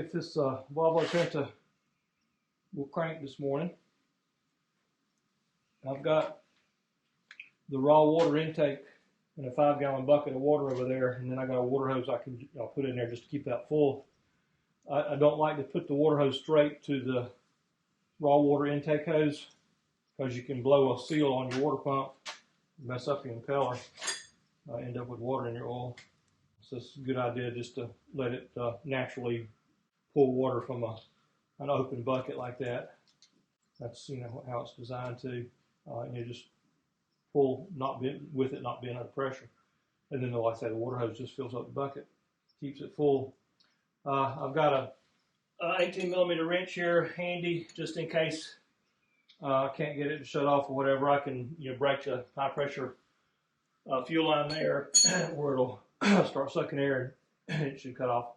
if this Volvo Penta will crank this morning. I've got the raw water intake in a 5-gallon bucket of water over there, and then I got a water hose I can put in there just to keep that full. I don't like to put the water hose straight to the raw water intake hose because you can blow a seal on your water pump, mess up your impeller, end up with water in your oil. So it's a good idea just to let it naturally pull water from an open bucket like that. That's how it's designed to. And you just pull, not being under pressure. And then, like I said, the water hose just fills up the bucket, keeps it full. I've got a 18mm wrench here handy just in case I can't get it to shut off or whatever. I can break the high pressure fuel line there where it'll start sucking air and it should cut off.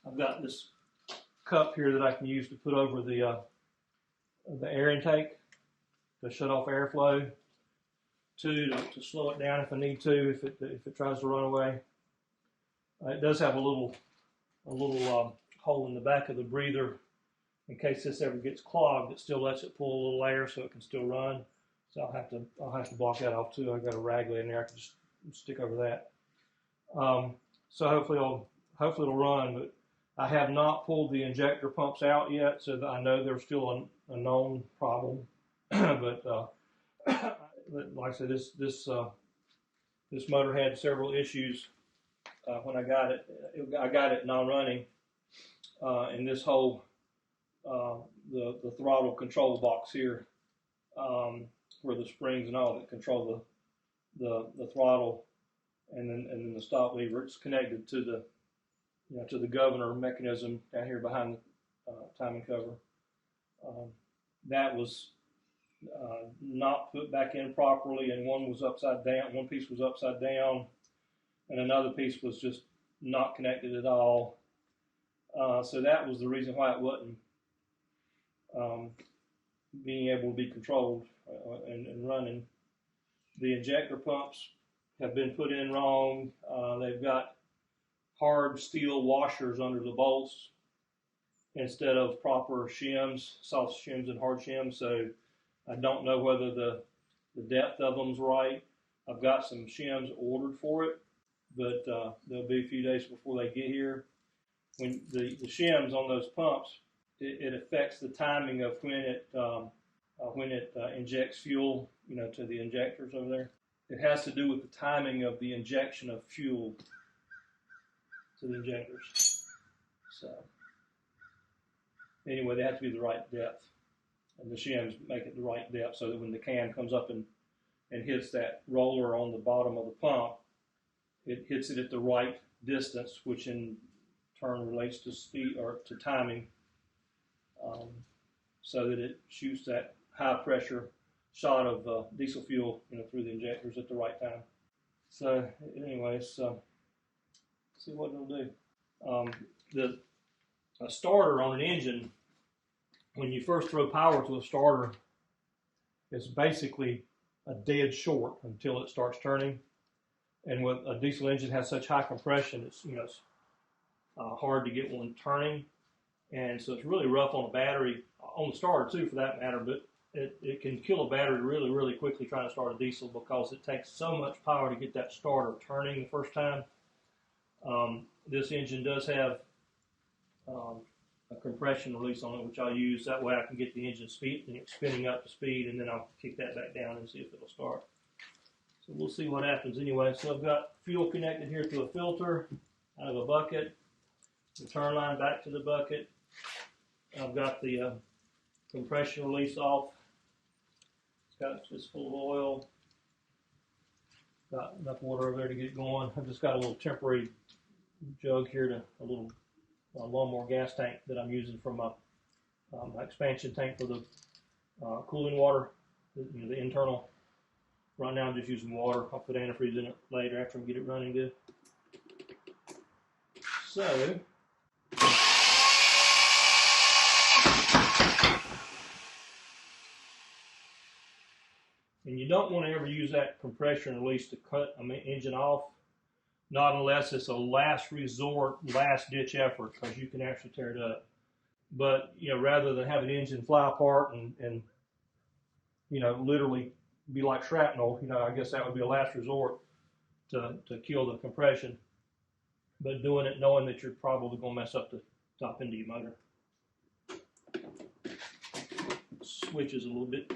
I've got this cup here that I can use to put over the air intake to shut off airflow, to slow it down if I need to, if it tries to run away. It does have a little hole in the back of the breather in case this ever gets clogged. It still lets it pull a little air so it can still run. So I'll have to block that off too. I've got a raglet in there. I can just stick over that. So hopefully it'll run. But I have not pulled the injector pumps out yet, so that I know they're still a known problem. but like I said, this motor had several issues when I got it. I got it non-running, and this whole the throttle control box here, where the springs and all that control the throttle, and then the stop lever. It's connected to the governor mechanism down here behind the timing cover. That was not put back in properly, and one was upside down. One piece was upside down, and another piece was just not connected at all. So that was the reason why it wasn't being able to be controlled and running. The injector pumps have been put in wrong. They've got hard steel washers under the bolts instead of proper shims, soft shims and hard shims. So I don't know whether the depth of them's right. I've got some shims ordered for it, but they'll be a few days before they get here. When the shims on those pumps, it affects the timing of when it injects fuel, to the injectors over there. It has to do with the timing of the injection of fuel to the injectors. So anyway, they have to be the right depth, and the shims make it the right depth so that when the can comes up and hits that roller on the bottom of the pump, it hits it at the right distance, which in turn relates to speed or to timing, so that it shoots that high pressure shot of diesel fuel through the injectors at the right time. So anyways, see what it'll do. A starter on an engine, when you first throw power to a starter, it's basically a dead short until it starts turning. And with a diesel engine has such high compression, it's hard to get one turning, and so it's really rough on a battery, on the starter too for that matter. But it can kill a battery really, really quickly trying to start a diesel because it takes so much power to get that starter turning the first time. This engine does have a compression release on it, which I'll use. That way I can get the engine spinning up to speed, and then I'll kick that back down and see if it'll start. So we'll see what happens anyway. So I've got fuel connected here to a filter out of a bucket, the turn line back to the bucket. I've got the compression release off. It's full of oil. Got enough water over there to get it going. I've just got a little temporary jug here, a little lawnmower gas tank that I'm using from my expansion tank for the cooling water, the internal. Right now I'm just using water. I'll put antifreeze in it later after I get it running good. So and you don't want to ever use that compression release to cut an engine off, Not unless it's a last resort, last ditch effort, because you can actually tear it up. But, you know, rather than have an engine fly apart and you know, literally be like shrapnel, you know, I guess that would be a last resort to kill the compression. But doing it knowing that you're probably going to mess up the top end of your motor. Switches a little bit.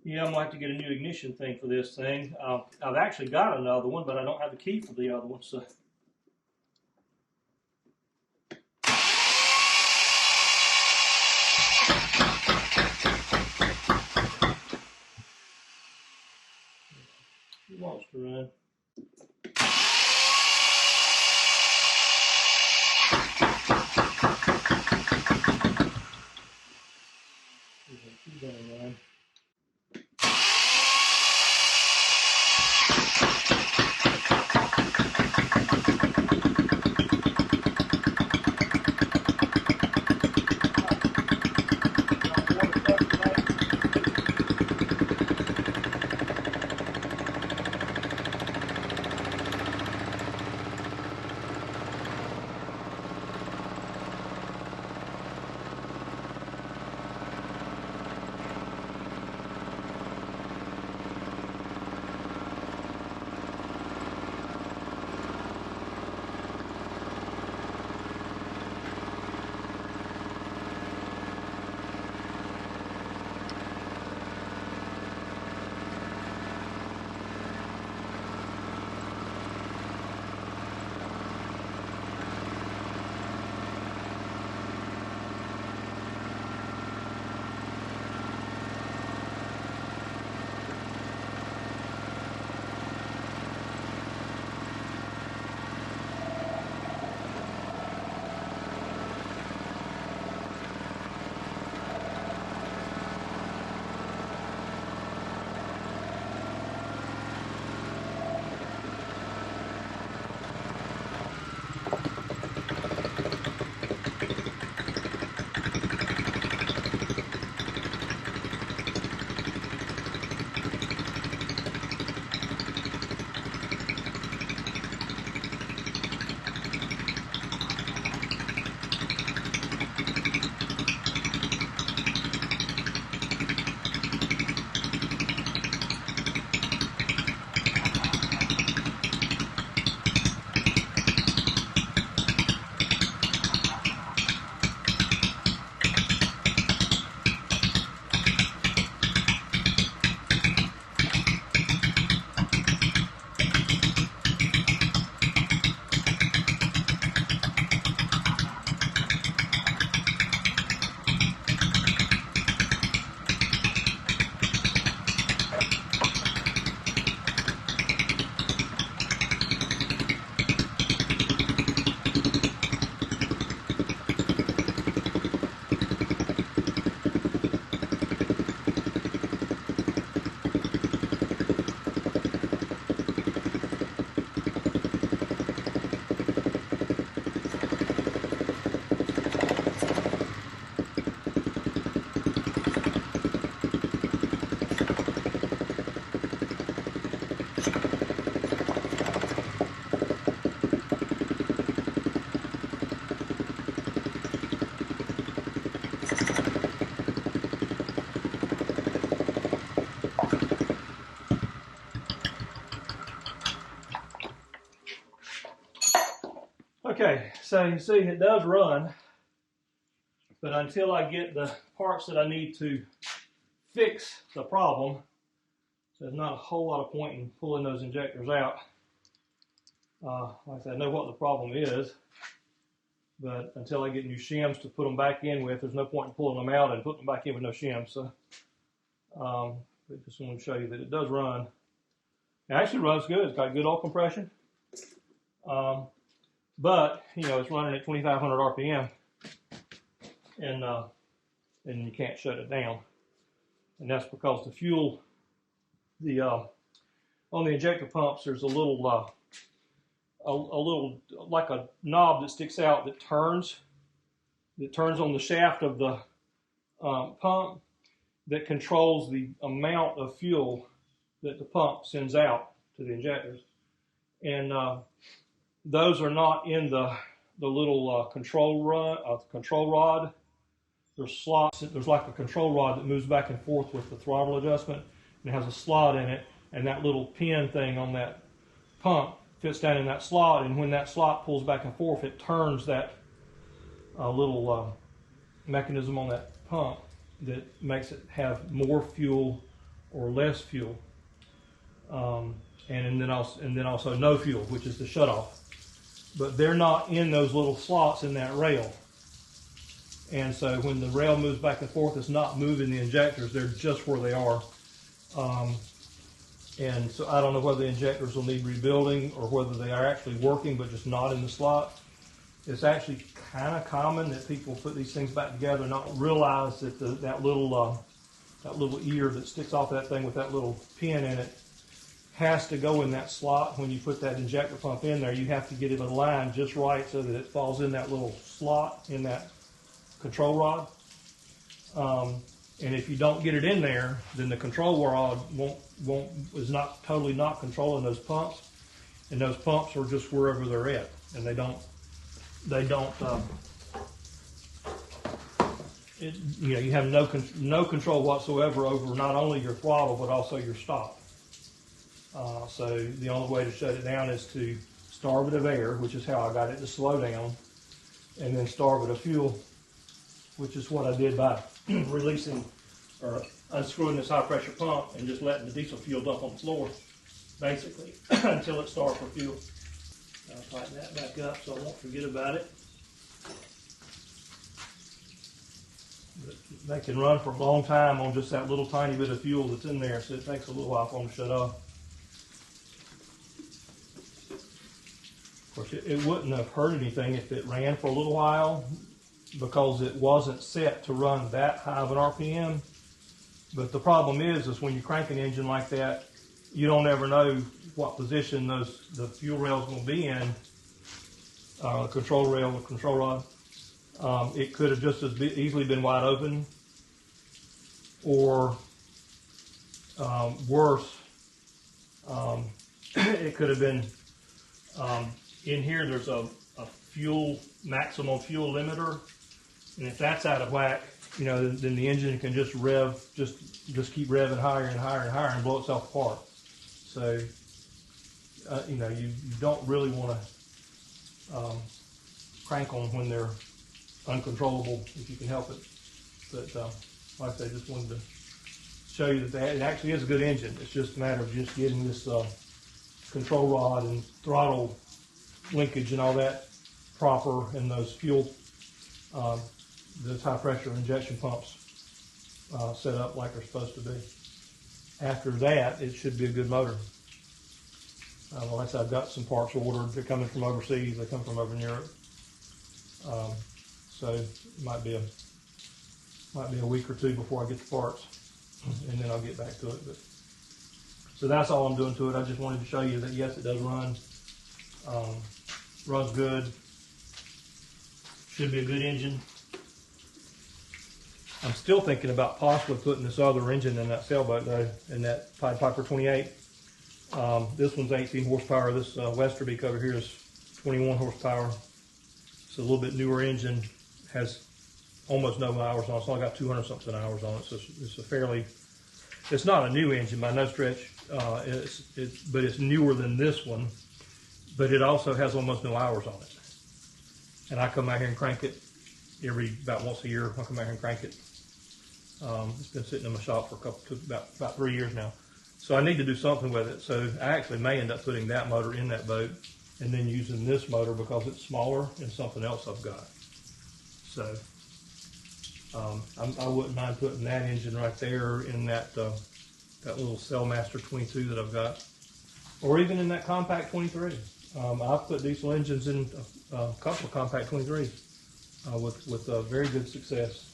Yeah, I might have to get a new ignition thing for this thing. I've actually got another one, but I don't have the key for the other one. So. It wants to run. She's gonna run. Okay, so you see it does run, but until I get the parts that I need to fix the problem, there's not a whole lot of point in pulling those injectors out. Like I said, I know what the problem is, but until I get new shims to put them back in with, there's no point in pulling them out and putting them back in with no shims. So, I just want to show you that it does run. It actually runs good. It's got good oil compression. But, you know, it's running at 2,500 RPM, and you can't shut it down. And that's because the fuel, on the injector pumps, there's a little a little, like a knob that sticks out that turns on the shaft of the pump that controls the amount of fuel that the pump sends out to the injectors. And those are not in the little control rod. There's slots. There's like a control rod that moves back and forth with the throttle adjustment, and it has a slot in it, and that little pin thing on that pump fits down in that slot, and when that slot pulls back and forth, it turns that little mechanism on that pump that makes it have more fuel or less fuel, and then also no fuel, which is the shutoff. But they're not in those little slots in that rail. And so when the rail moves back and forth, it's not moving the injectors. They're just where they are. And so I don't know whether the injectors will need rebuilding or whether they are actually working but just not in the slot. It's actually kind of common that people put these things back together and not realize that that little ear that sticks off that thing with that little pin in it has to go in that slot. When you put that injector pump in there, you have to get it aligned just right so that it falls in that little slot in that control rod. And if you don't get it in there, then the control rod is not totally not controlling those pumps, and those pumps are just wherever they're at, and you have no control whatsoever over not only your throttle but also your stop. So the only way to shut it down is to starve it of air, which is how I got it to slow down, and then starve it of fuel, which is what I did by releasing or unscrewing this high pressure pump and just letting the diesel fuel dump on the floor, basically, until it starved for fuel. I'll tighten that back up so I won't forget about it. But they can run for a long time on just that little tiny bit of fuel that's in there, so it takes a little while for them to shut off. Of course, it wouldn't have hurt anything if it ran for a little while, because it wasn't set to run that high of an RPM. But the problem is when you crank an engine like that, you don't ever know what position the fuel rail is going to be in, the control rail, the control rod. It could have just as easily been wide open, or worse, it could have been in here. There's a maximum fuel limiter, and if that's out of whack, then the engine can just keep revving higher and higher and higher and blow itself apart. So, you don't really want to crank them when they're uncontrollable if you can help it. But like I say, just wanted to show you that it actually is a good engine. It's just a matter of just getting this control rod and throttle linkage and all that proper, and those those high pressure injection pumps set up like they're supposed to be. After that, it should be a good motor. Like I said, I've got some parts ordered. They're coming from overseas. They come from over in Europe. So it might be a week or two before I get the parts, and then I'll get back to it. But so that's all I'm doing to it. I just wanted to show you that yes, it does run. Runs good. Should be a good engine. I'm still thinking about possibly putting this other engine in that sailboat though, in that Pied Piper 28. This one's 18 horsepower. This Westerbeek over here is 21 horsepower. It's a little bit newer engine. Has almost no hours on it. It's only got 200 something hours on it. So it's not a new engine by no stretch. But it's newer than this one. But it also has almost no hours on it. And I come out here and crank it about once a year. I come out here and crank it. It's been sitting in my shop for about 3 years now. So I need to do something with it. So I actually may end up putting that motor in that boat and then using this motor because it's smaller and something else I've got. So I wouldn't mind putting that engine right there in that little Sailmaster 22 that I've got, or even in that Com-Pac 23. I've put diesel engines in a couple of Com-Pac 23s with very good success.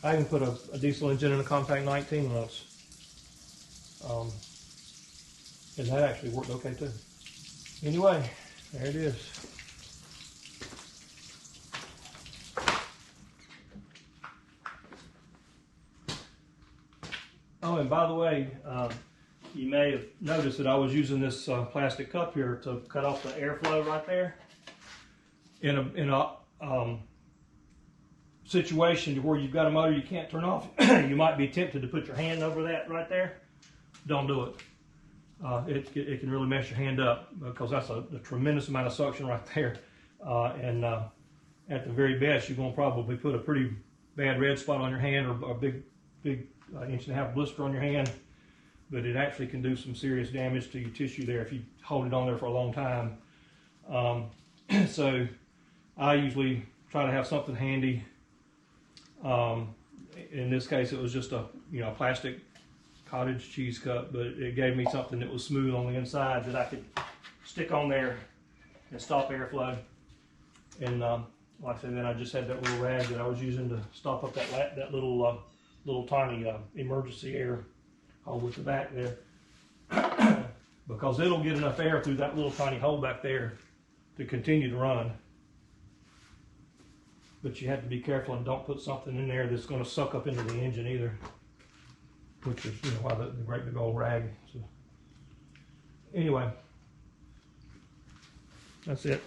I even put a diesel engine in a Com-Pac 19 once, and that actually worked okay too. Anyway, There it is. Oh, and by the way, you may have noticed that I was using this plastic cup here to cut off the airflow right there. In a situation where you've got a motor you can't turn off, you might be tempted to put your hand over that right there. Don't do it. It can really mess your hand up because that's a tremendous amount of suction right there. And at the very best, you're going to probably put a pretty bad red spot on your hand or a big 1.5-inch blister on your hand. But it actually can do some serious damage to your tissue there if you hold it on there for a long time. So I usually try to have something handy. In this case, it was just a plastic cottage cheese cup, but it gave me something that was smooth on the inside that I could stick on there and stop airflow. And like I said, then I just had that little rag that I was using to stop up that little tiny emergency air hole at the back there, because it'll get enough air through that little tiny hole back there to continue to run. But you have to be careful and don't put something in there that's going to suck up into the engine either, which is why the great big old rag. So anyway, that's it.